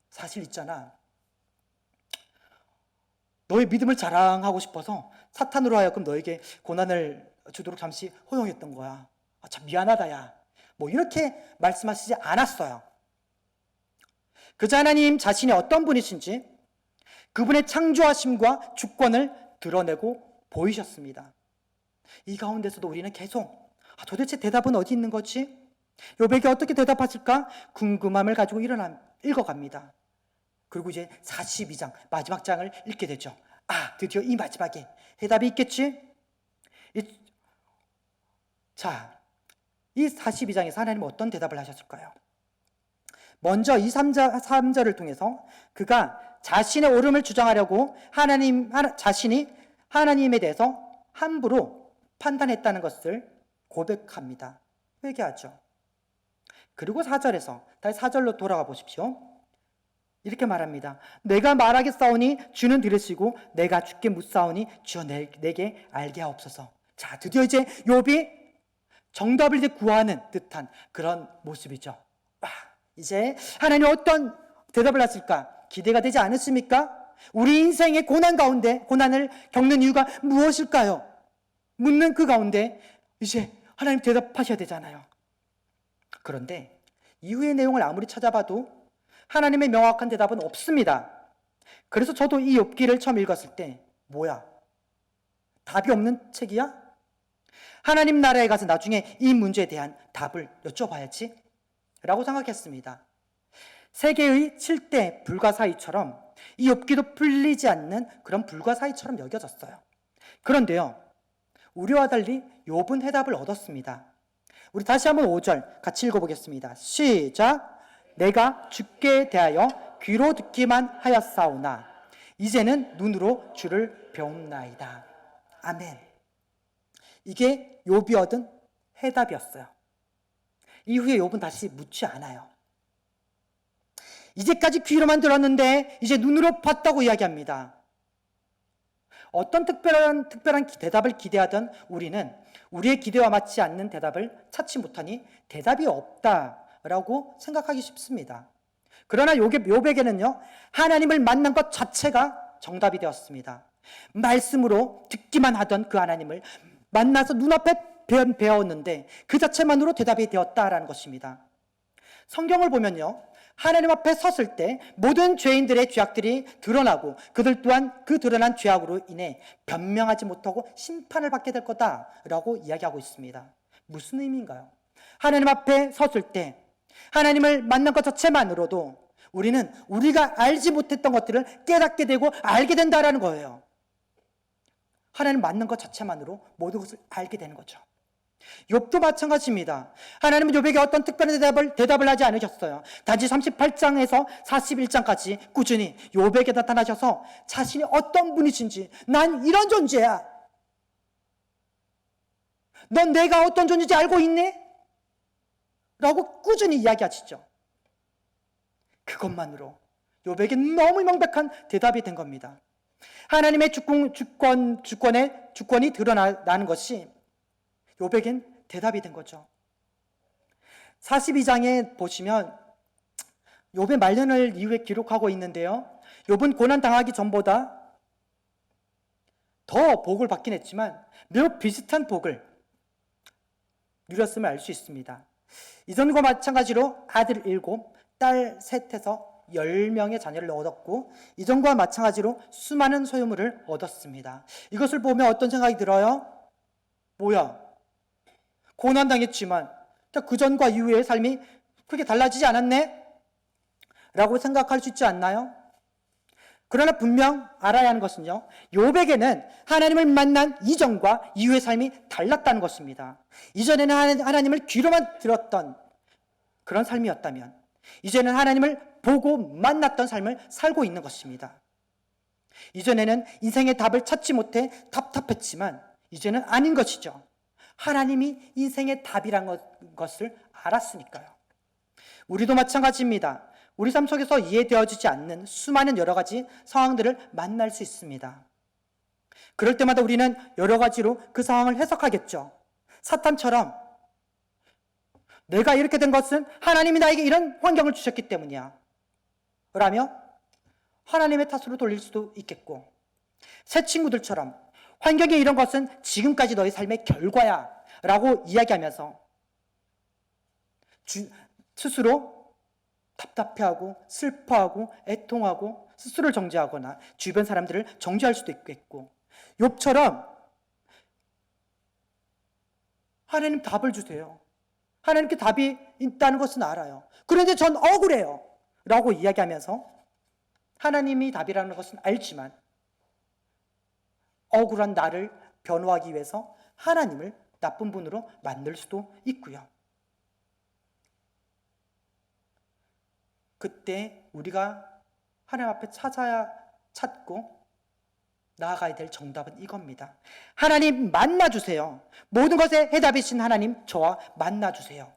사실 있잖아, 너의 믿음을 자랑하고 싶어서 사탄으로 하여금 너에게 고난을 주도록 잠시 허용했던 거야. 참 미안하다 야. 뭐 이렇게 말씀하시지 않았어요. 그저 하나님 자신이 어떤 분이신지 그분의 창조하심과 주권을 드러내고 보이셨습니다. 이 가운데서도 우리는 계속 도대체 대답은 어디 있는 거지? 욥에게 어떻게 대답하실까? 궁금함을 가지고 읽어갑니다. 그리고 이제 42장 마지막 장을 읽게 되죠. 드디어 이 마지막에 대답이 있겠지? 자, 이 42장에서 하나님은 어떤 대답을 하셨을까요? 먼저 이 3절을 통해서 그가 자신의 옳음을 주장하려고 자신이 하나님에 대해서 함부로 판단했다는 것을 고백합니다. 회개하죠. 그리고 4절에서 다시 4절로 돌아가 보십시오. 이렇게 말합니다. 내가 말하겠사오니 주는 들으시고 내가 주께 묻사오니 주여 내게 알게 하옵소서. 자, 드디어 이제 욥이 정답을 이제 구하는 듯한 그런 모습이죠. 이제 하나님 어떤 대답을 하실까 기대가 되지 않으십니까? 우리 인생의 고난 가운데 고난을 겪는 이유가 무엇일까요? 묻는 그 가운데 이제 하나님 대답하셔야 되잖아요. 그런데 이후의 내용을 아무리 찾아봐도 하나님의 명확한 대답은 없습니다. 그래서 저도 이 욥기를 처음 읽었을 때 뭐야? 답이 없는 책이야? 하나님 나라에 가서 나중에 이 문제에 대한 답을 여쭤봐야지 라고 생각했습니다. 세계의 7대 불가사의처럼 이 욥기도 풀리지 않는 그런 불가사의처럼 여겨졌어요. 그런데요, 우리와 달리 욥은 해답을 얻었습니다. 우리 다시 한번 5절 같이 읽어보겠습니다. 시작. 내가 주께 대하여 귀로 듣기만 하였사오나 이제는 눈으로 주를 배움나이다. 아멘. 이게 욥이 얻은 해답이었어요. 이후에 욥은 다시 묻지 않아요. 이제까지 귀로만 들었는데 이제 눈으로 봤다고 이야기합니다. 어떤 특별한 대답을 기대하던 우리는 우리의 기대와 맞지 않는 대답을 찾지 못하니 대답이 없다라고 생각하기 쉽습니다. 그러나 욥에게는요, 하나님을 만난 것 자체가 정답이 되었습니다. 말씀으로 듣기만 하던 그 하나님을 만나서 눈앞에 배웠는데 그 자체만으로 대답이 되었다라는 것입니다. 성경을 보면요, 하나님 앞에 섰을 때 모든 죄인들의 죄악들이 드러나고 그들 또한 그 드러난 죄악으로 인해 변명하지 못하고 심판을 받게 될 거다라고 이야기하고 있습니다. 무슨 의미인가요? 하나님 앞에 섰을 때 하나님을 만난 것 자체만으로도 우리는 우리가 알지 못했던 것들을 깨닫게 되고 알게 된다라는 거예요. 하나님 만난 것 자체만으로 모든 것을 알게 되는 거죠. 욥도 마찬가지입니다. 하나님은 욥에게 어떤 특별한 대답을 하지 않으셨어요. 단지 38장에서 41장까지 꾸준히 욥에게 나타나셔서 자신이 어떤 분이신지, 난 이런 존재야, 넌 내가 어떤 존재인지 알고 있니? 라고 꾸준히 이야기하시죠. 그것만으로 욥에게 너무 명백한 대답이 된 겁니다. 하나님의 주권이 드러나는 것이 욥에겐 대답이 된 거죠. 42장에 보시면 욥의 말년을 이후에 기록하고 있는데요, 욥은 고난당하기 전보다 더 복을 받긴 했지만 매우 비슷한 복을 누렸음을 알 수 있습니다. 이전과 마찬가지로 아들 7, 딸 3에서 10명의 자녀를 얻었고 이전과 마찬가지로 수많은 소유물을 얻었습니다. 이것을 보면 어떤 생각이 들어요? 뭐야, 고난당했지만 그 전과 이후의 삶이 크게 달라지지 않았네? 라고 생각할 수 있지 않나요? 그러나 분명 알아야 하는 것은요, 욥에게는 하나님을 만난 이전과 이후의 삶이 달랐다는 것입니다. 이전에는 하나님을 귀로만 들었던 그런 삶이었다면 이제는 하나님을 보고 만났던 삶을 살고 있는 것입니다. 이전에는 인생의 답을 찾지 못해 답답했지만 이제는 아닌 것이죠. 하나님이 인생의 답이란 것을 알았으니까요. 우리도 마찬가지입니다. 우리 삶 속에서 이해되어지지 않는 수많은 여러 가지 상황들을 만날 수 있습니다. 그럴 때마다 우리는 여러 가지로 그 상황을 해석하겠죠. 사탄처럼 내가 이렇게 된 것은 하나님이 나에게 이런 환경을 주셨기 때문이야 라며 하나님의 탓으로 돌릴 수도 있겠고, 새 친구들처럼 환경이 이런 것은 지금까지 너의 삶의 결과야 라고 이야기하면서 스스로 답답해하고 슬퍼하고 애통하고 스스로를 정죄하거나 주변 사람들을 정죄할 수도 있겠고, 욥처럼 하나님 답을 주세요, 하나님께 답이 있다는 것은 알아요, 그런데 전 억울해요 라고 이야기하면서 하나님이 답이라는 것은 알지만 억울한 나를 변호하기 위해서 하나님을 나쁜 분으로 만들 수도 있고요. 그때 우리가 하나님 앞에 찾고 나아가야 될 정답은 이겁니다. 하나님 만나주세요. 모든 것에 해답이신 하나님, 저와 만나주세요.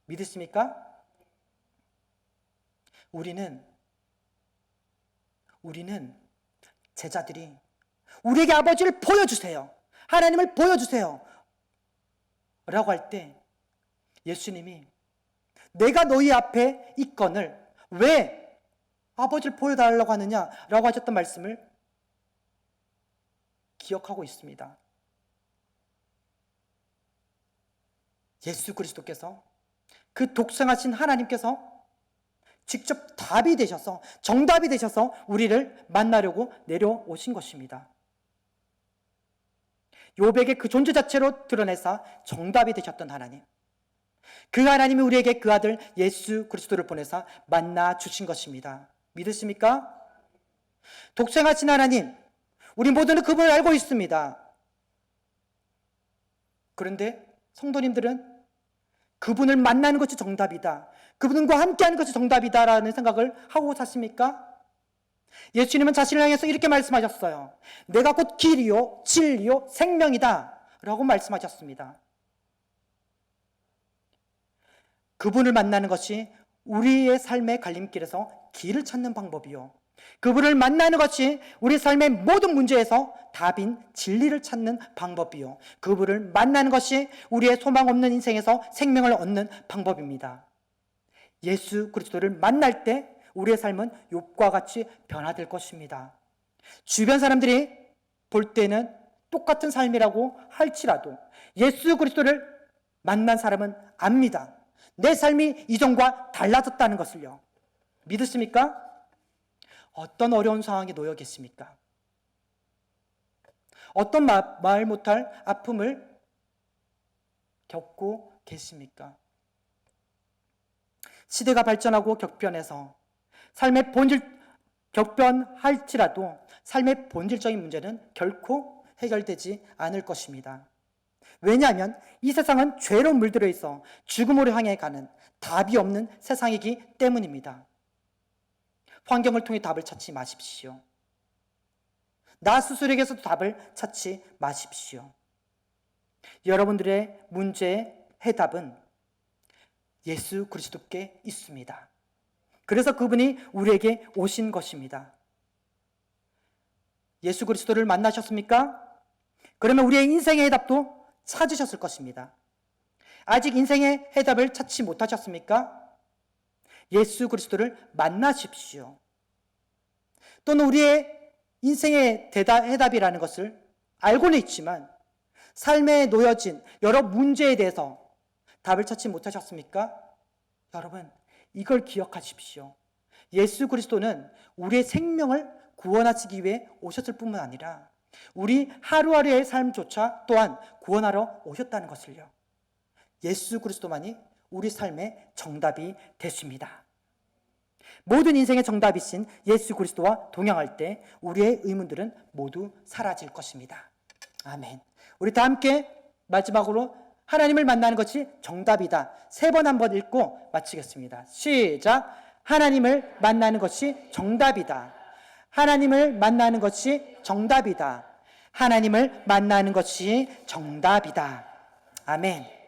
믿으십니까? 우리는 제자들이 우리에게 아버지를 보여주세요, 하나님을 보여주세요 라고 할 때 예수님이 내가 너희 앞에 있거늘 왜 아버지를 보여달라고 하느냐 라고 하셨던 말씀을 기억하고 있습니다. 예수 그리스도께서, 그 독생하신 하나님께서 직접 답이 되셔서, 정답이 되셔서 우리를 만나려고 내려오신 것입니다. 욥에게 그 존재 자체로 드러내사 정답이 되셨던 하나님, 그 하나님이 우리에게 그 아들 예수 그리스도를 보내사 만나 주신 것입니다. 믿으십니까? 독생하신 하나님, 우리 모두는 그분을 알고 있습니다. 그런데 성도님들은 그분을 만나는 것이 정답이다, 그분과 함께하는 것이 정답이다라는 생각을 하고 사십니까? 예수님은 자신을 향해서 이렇게 말씀하셨어요. 내가 곧 길이요 진리요 생명이다 라고 말씀하셨습니다. 그분을 만나는 것이 우리의 삶의 갈림길에서 길을 찾는 방법이요, 그분을 만나는 것이 우리 삶의 모든 문제에서 답인 진리를 찾는 방법이요, 그분을 만나는 것이 우리의 소망 없는 인생에서 생명을 얻는 방법입니다. 예수 그리스도를 만날 때 우리의 삶은 욥과 같이 변화될 것입니다. 주변 사람들이 볼 때는 똑같은 삶이라고 할지라도 예수 그리스도를 만난 사람은 압니다. 내 삶이 이전과 달라졌다는 것을요. 믿으십니까? 어떤 어려운 상황에 놓여 계십니까? 어떤 말 못할 아픔을 겪고 계십니까? 시대가 발전하고 격변해서 삶의 본질 격변할지라도 삶의 본질적인 문제는 결코 해결되지 않을 것입니다. 왜냐하면 이 세상은 죄로 물들어 있어 죽음으로 향해 가는 답이 없는 세상이기 때문입니다. 환경을 통해 답을 찾지 마십시오. 나 스스로에게서도 답을 찾지 마십시오. 여러분들의 문제의 해답은 예수 그리스도께 있습니다. 그래서 그분이 우리에게 오신 것입니다. 예수 그리스도를 만나셨습니까? 그러면 우리의 인생의 해답도 찾으셨을 것입니다. 아직 인생의 해답을 찾지 못하셨습니까? 예수 그리스도를 만나십시오. 또는 우리의 인생의 해답이라는 것을 알고는 있지만 삶에 놓여진 여러 문제에 대해서 답을 찾지 못하셨습니까? 여러분, 이걸 기억하십시오. 예수 그리스도는 우리의 생명을 구원하시기 위해 오셨을 뿐만 아니라 우리 하루하루의 삶조차 또한 구원하러 오셨다는 것을요. 예수 그리스도만이 우리 삶의 정답이 되십니다. 모든 인생의 정답이신 예수 그리스도와 동행할 때 우리의 의문들은 모두 사라질 것입니다. 아멘. 우리 다 함께 마지막으로 하나님을 만나는 것이 정답이다. 3번 한번 읽고 마치겠습니다. 시작. 하나님을 만나는 것이 정답이다. 하나님을 만나는 것이 정답이다. 하나님을 만나는 것이 정답이다. 아멘.